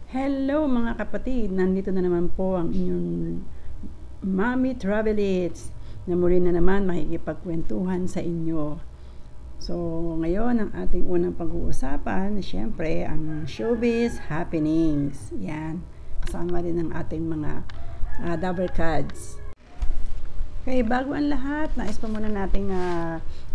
Hello mga kapatid, nandito na naman po ang inyong Mommy Travelites na muli na naman makikipagkwentuhan sa inyo. So ngayon ang ating unang pag-uusapan, siyempre ang showbiz happenings. Yan, kasama din ang ating mga double cards. Okay, bago ang lahat, nais pa muna nating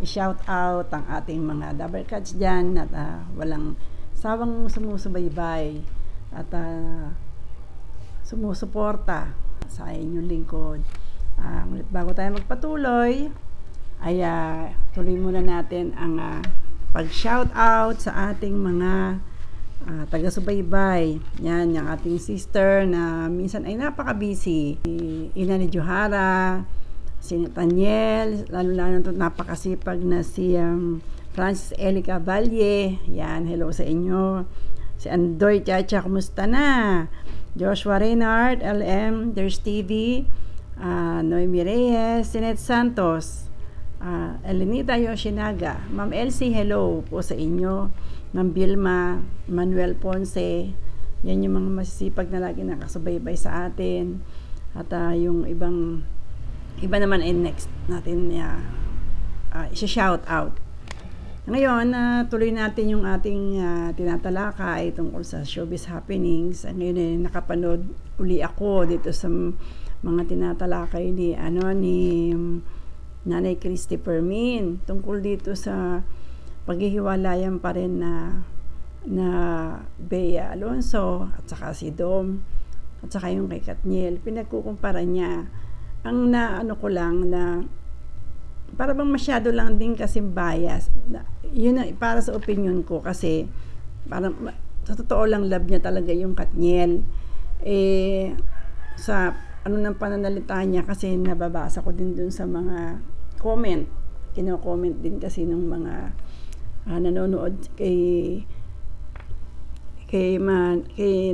i-shout out ang ating mga double cards dyan at walang sawang sumusubaybay at sumusuporta sa inyong lingkod. Bago tayo magpatuloy, ay tuloy muna natin ang pag-shout out sa ating mga taga-subaybay. Yan, yung ating sister na minsan ay napaka-busy. Ina ni Johara, si Nathaniel, lalo-lalo na napakasipag na si Francis Elica Valle. Yan, hello sa inyo. Si Andoy Chacha, kumusta na? Joshua Reynard, LM, there's TV, Noemi Reyes, Sinet Santos, Elenita Yoshinaga, Ma'am Elsie, hello po sa inyo. Ma'am Vilma, Manuel Ponce, yan yung mga masisipag na lagi nakasubaybay sa atin. At yung iba naman ay next natin isa-shout out. Ngayon, tuloy natin yung ating tinatalakay tungkol sa showbiz happenings. Ngayon nakapanood uli ako dito sa mga tinatalakay ni Nanay Christy Fermin tungkol dito sa paghihiwalayan pa rin na Bea Alonzo at saka si Dom at saka yung kay Katniel. Pinagkukumpara niya. Ang ko lang na para bang masyado lang din kasi bias. Yun para sa opinion ko kasi parang sa totoo lang love niya talaga yung Katniel. Sa ng pananalita niya kasi nababasa ko din dun sa mga comment. Kino-comment din kasi ng mga nanonood kay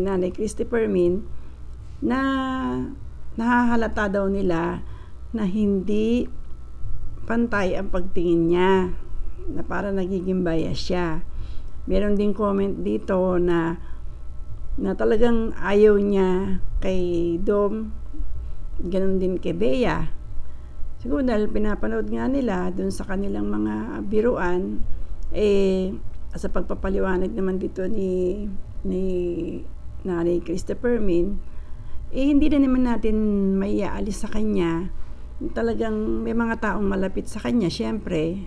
Nanay Christy Fermin na nahahalata daw nila na hindi pantay ang pagtingin niya, na para nagiging bias siya. Meron din comment dito na talagang ayaw niya kay Dom, ganun din kay Bea. Siguro dahil pinapanood nga nila dun sa kanilang mga biruan, sa pagpapaliwanag naman dito ni Nanay Christy Fermin, hindi na naman natin may aalis sa kanya. Talagang may mga taong malapit sa kanya, syempre,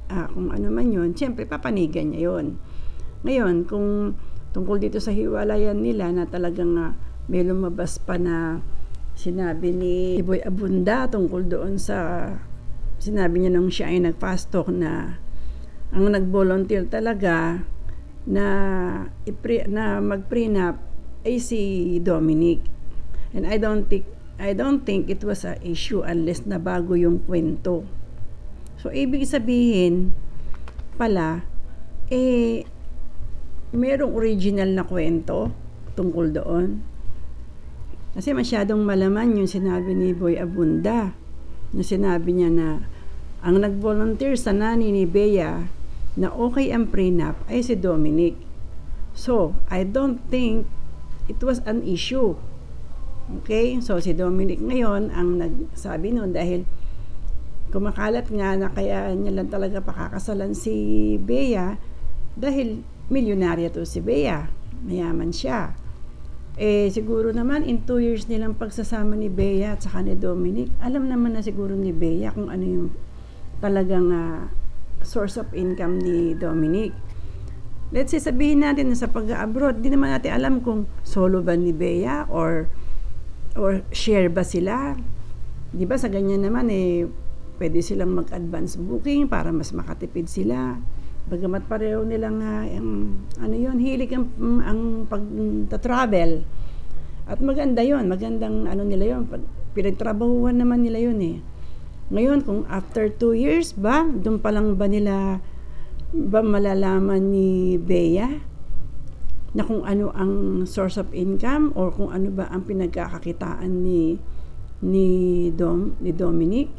kung ano man yun, syempre papanigan niya yun. Ngayon, kung tungkol dito sa hiwalayan nila na talagang may lumabas pa na sinabi ni Boy Abunda tungkol doon sa sinabi niya nung siya ay nag-fast talk na ang nag-volunteer talaga na mag-prenup ay si Dominic. And I don't think it was an issue unless na bago yung kwento. So, ibig sabihin pala, merong original na kwento tungkol doon. Kasi masyadong malaman yung sinabi ni Boy Abunda. Na sinabi niya na ang nag-volunteer sa nani ni Bea na okay ang prenup ay si Dominic. So, I don't think it was an issue. Okay? So, si Dominic ngayon ang nagsabi noon dahil kumakalat nga na kaya niya lang talaga pakakasalan si Bea dahil milyonarya to si Bea. Mayaman siya. Siguro naman in 2 years nilang pagsasama ni Bea at saka ni Dominic, alam naman na siguro ni Bea kung ano yung talagang source of income ni Dominic. Let's say sabihin natin na sa pag-abroad, di naman natin alam kung solo ba ni Bea or share ba sila. Di ba sa ganyan naman pwede silang mag-advance booking para mas makatipid sila. Bagamat pareho nilang hilig ang pag-travel. At maganda yon, magandang nila yon, pinagtrabahuhan naman nila yon Ngayon, kung after 2 years ba, doon pa lang ba nila malalaman ni Bea na kung ano ang source of income or kung ano ba ang pinagkakakitaan ni Dominic.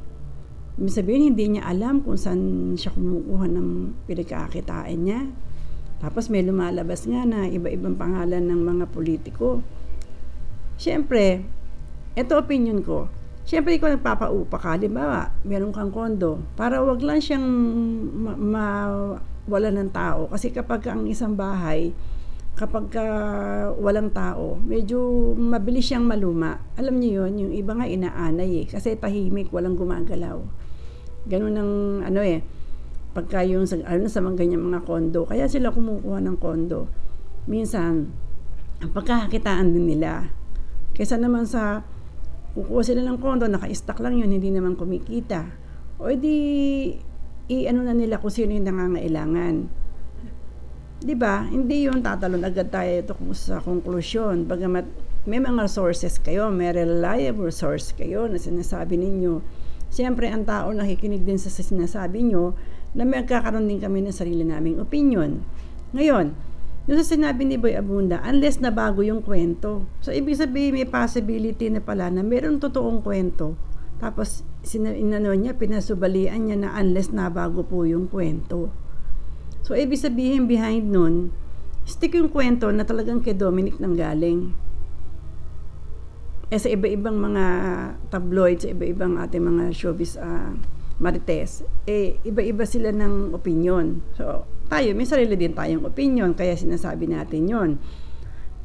Ibig sabihin, hindi niya alam kung saan siya kumukuha ng pinagkakakitaan niya. Tapos may lumalabas nga na iba-ibang pangalan ng mga politiko. Siyempre, ito opinion ko. Siyempre, ikaw nagpapaupa ka. Halimbawa, meron kang kondo. Para wag lang siyang wala ng tao. Kasi kapag ang isang bahay, kapag walang tao, medyo mabilis siyang maluma. Alam niyo yun, yung iba nga inaanay kasi tahimik, walang gumagalaw. Ganun ang pagka yung sa mga ganyan mga kondo, kaya sila kumukuha ng kondo. Minsan, ang pagkakakitaan din nila. Kaysa naman sa kukuha sila ng kondo, naka-stack lang yun, hindi naman kumikita. O edi, na nila kung sino yung nangangailangan. Diba? Hindi yun tatalon agad tayo ito sa konklusyon. Bagamat may mga sources kayo, may reliable source kayo na sinasabi ninyo. Siyempre, ang tao nakikinig din sa sinasabi nyo na magkakaroon din kami ng sarili naming opinion. Ngayon, yung sa sinabi ni Boy Abunda, unless na bago yung kwento. So, ibig sabihin may possibility na pala na meron totoong kwento. Tapos, pinasubalian niya na unless na bago po yung kwento. So, ibig sabihin behind nun, stick yung kwento na talagang kay Dominic nang galing. Sa iba-ibang mga tabloid, sa iba-ibang ating mga showbiz marites, iba-iba sila ng opinion. So, tayo, may sarili din tayong opinion, kaya sinasabi natin yon.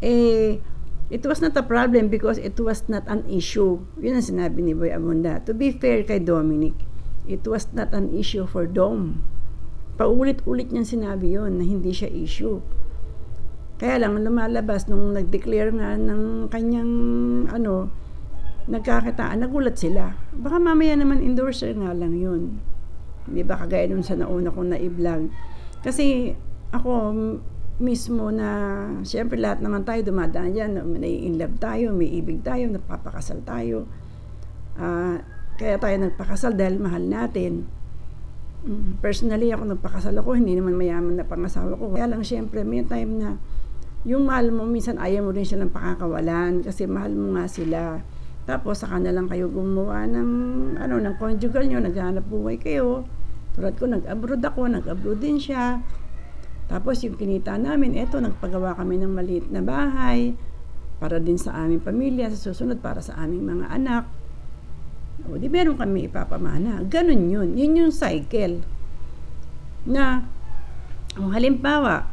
It was not a problem because it was not an issue. Yun ang sinabi ni Boy Abunda. To be fair kay Dominic, it was not an issue for Dom. Paulit-ulit niyang sinabi yon na hindi siya issue. Kaya lang, lumalabas nung nag-declare nga ng kanyang nagkakitaan, nagulat sila. Baka mamaya naman endorser nga lang yun. Di ba kagaya nung sa nauna kong na-i-vlog. Kasi ako mismo na, siyempre lahat naman tayo dumadaan dyan, nai-inlove tayo, may ibig tayo, napapakasal tayo. Kaya tayo nagpakasal dahil mahal natin. Personally, ako nagpakasal ako, hindi naman mayaman na pangasawa ko. Kaya lang, syempre, may time na yung mahal mo, minsan ayaw mo rin silang pakakawalan kasi mahal mo nga sila. Tapos, saka na lang kayo gumawa ng conjugal nyo, naghahanap buhay kayo. Tulad ko, nag-abroad ako, nag-abroad din siya. Tapos, yung kinita namin, nagpagawa kami ng maliit na bahay para din sa aming pamilya, sa susunod para sa aming mga anak. O, di meron kami ipapamana. Ganun yun. Yun yung cycle. Na, halimbawa,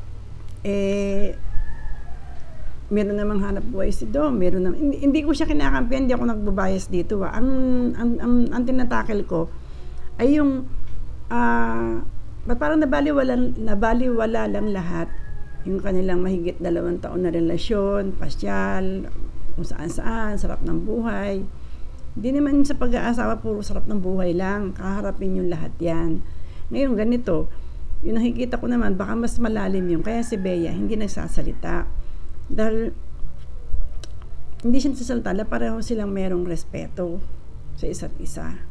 meron namang hanap buhay si Dom. Meron namang, hindi ko siya kinakampihan, hindi ako nagbabias dito. Ang tinatakil ko ay yung, parang nabaliwala lang lahat. Yung kanilang mahigit 2 taon na relasyon, pasyal, kung saan-saan, sarap ng buhay. Hindi naman sa pag-aasawa puro sarap ng buhay lang, kaharapin yung lahat yan. Ngayon ganito, yung nakikita ko naman baka mas malalim yung, kaya si Bea hindi nagsasalita dahil hindi siya nagsasalita, pareho silang merong respeto sa isa't isa.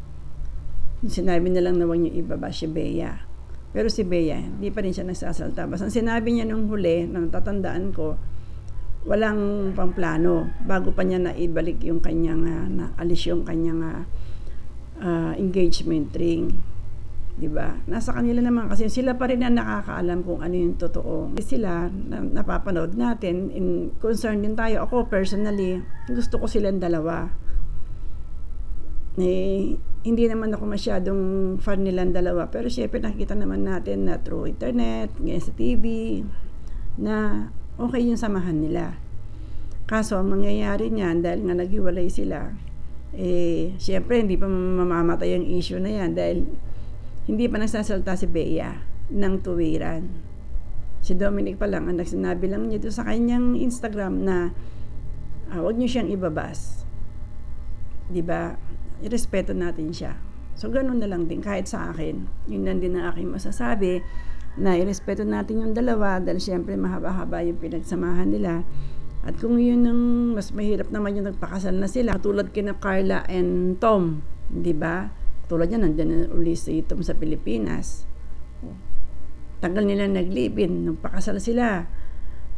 Sinabi na lang na huwag niyo ibaba si Bea, pero si Bea hindi pa rin siya nagsasalita. Basta sinabi niya nung huli, na natatandaan ko, walang pangplano bago pa niya naibalik yung kanyang naalis yung kanyang engagement ring, di ba? Nasa kanila naman kasi sila pa rin ang nakakaalam kung ano yung totoo. Sila napapanood natin, concerned din tayo. Ako personally, gusto ko silang dalawa. Hindi naman ako masyadong fan nilang dalawa, pero syempre nakita naman natin na through internet, ngayon sa TV, na okay yung samahan nila. Kaso, ang mangyayari niyan, dahil nga naghiwalay sila, syempre, hindi pa mamamatay ang issue na yan dahil hindi pa nagsasalta si Bea ng tuwiran. Si Dominic pa lang, ang nagsinabi lang niya doon sa kanyang Instagram na huwag niyo siyang ibabas. Diba? Irespeto natin siya. So, ganun na lang din. Kahit sa akin, yun lang din ang aking masasabi, na irespeto natin yung dalawa dahil syempre mahaba-haba yung pinagsamahan nila. At kung yun ang mas mahirap naman yung nagpakasal na sila, tulad kina Carla and Tom, di ba? Tulad yan, nandiyan na uli si Tom sa Pilipinas. Tagal nila nag-live-in, nagpakasal sila.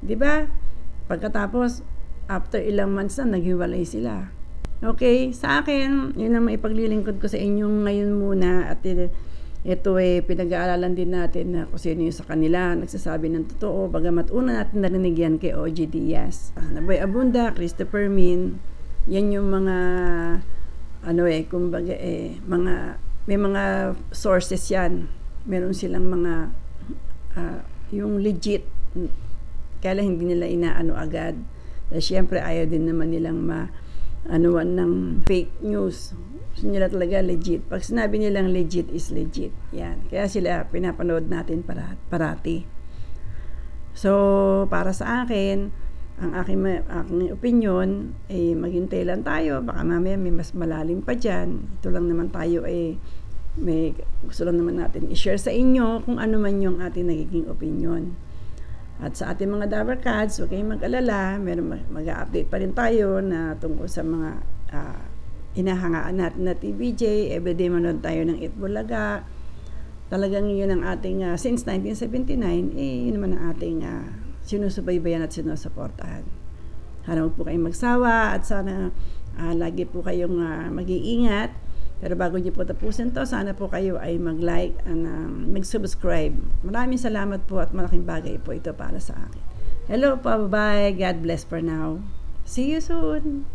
Di ba? Pagkatapos, after ilang months na, naghiwalay sila. Okay, sa akin, yun ang maipaglilingkod ko sa inyo ngayon muna at ito pinag-aaralan din natin na kung sino yung sa kanila nagsasabi ng totoo, bagamat una natin narinig yan kay O.G. Diaz. Boy Abunda, Christopher Min, yan yung mga kumbaga may mga sources yan. Meron silang mga yung legit, kaya lang hindi nila inaano agad. Dahil syempre ayaw din naman nilang maanuan ng fake news. Gusto nila talaga legit. Pag sinabi nilang legit is legit. Yan. Kaya sila pinapanood natin parati. So, para sa akin, ang aking opinion, maghintay lang tayo. Baka mamaya may mas malalim pa dyan. Ito lang naman tayo may gusto lang naman natin i-share sa inyo kung ano man yung ating nagiging opinion. At sa ating mga Dabber Cats, huwag kayong mag-alala. Mag-update pa rin tayo na tungkol sa mga hinahangaan natin na TVJ. Everyday manood tayo ng Itbulaga. Talagang yun ang ating, since 1979, yun naman ang ating sinusubaybayan at sinusuportahan. Sana huwag po kayong magsawa at sana lagi po kayong mag-iingat. Pero bago niyo po tapusin to, sana po kayo ay mag-like and mag-subscribe. Maraming salamat po at malaking bagay po ito para sa akin. Hello po, bye-bye. God bless for now. See you soon.